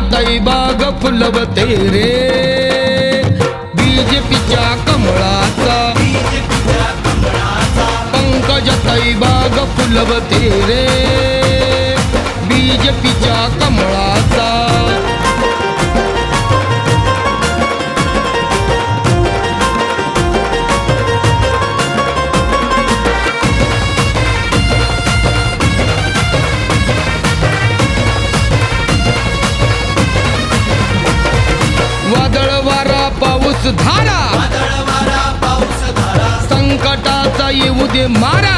पंकजाताई बाग फुलवते रे बीजेपीच्या कमळाचा पंकजाताई बाग फुलवते रे बीजेपीच्या कमळाचा वादळ वारा पाऊस धारा संकटाचा येऊ दे मारा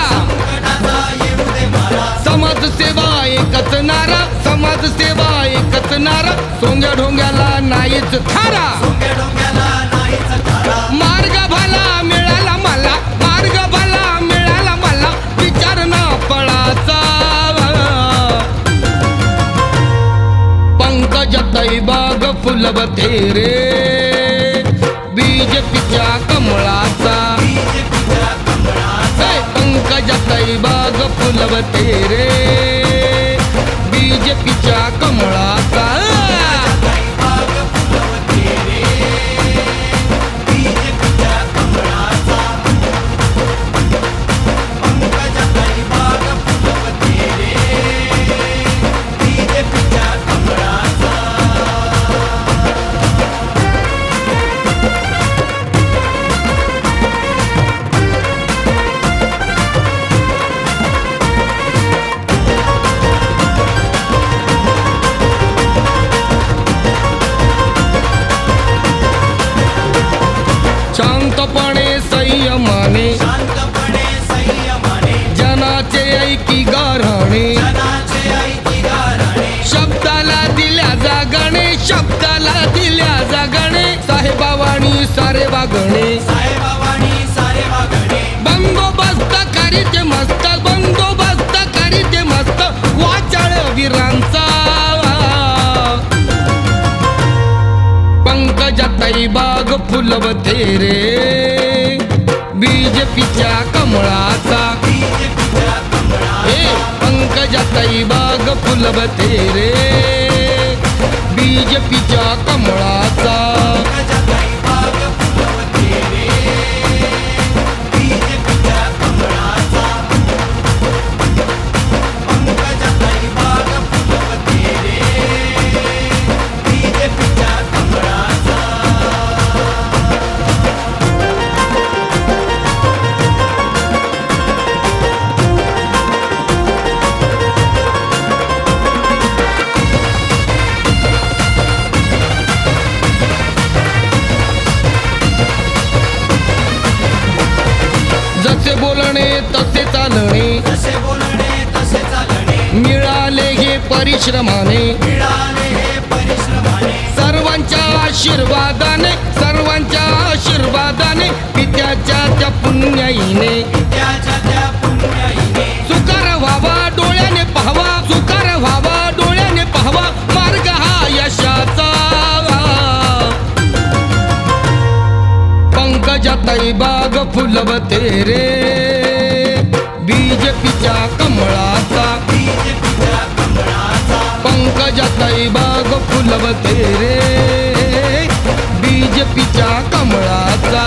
समाजसेवा एकच नारा समाजसेवा एकच नारा सोंग्या ढोंग्याला नाहीच थारा मार्ग भला मिळाला मला मार्ग भला मिळाला मला विचार ना पळाचा पंकजाताई बाग फुलवते रे बीजेपीच्या कमळाचा पंकजाताई बाग फुलवते रे बीजेपीच्या कमळाचा शांतपणे संयमाने जनाचे ऐकी गारहाणे शब्दाला दिल्या जागणे शब्दाला दिल्या जागणे साहेबावाणी सारे वागणे बंदोबस्त करीत मस्त बंदोबस्त करीत मस्त वाचाळ वीरांचा पंकजाताई बाग फुलवते रे बीजेपीच्या कमळाचा पंकजाताई बाग फुलवते रे बीजेपीच्या कमळाचा जसे बोलणे तसे चालणे मिळाले हे परिश्रमाने सर्वांच्या आशीर्वादाने सर्वांच्या आशीर्वादाने पित्याच्या त्या पुण्याईने सुकार व्हावा डोळ्याने पाहावा सुकार व्हावा डोळ्याने पाहावा मार्ग हा यशाचा पंकजाताई बाग फुलवते रे बीजेपीच्या कमळाचा पंकजाताई बाग फुलवते रे बीजेपीच्या कमळाचा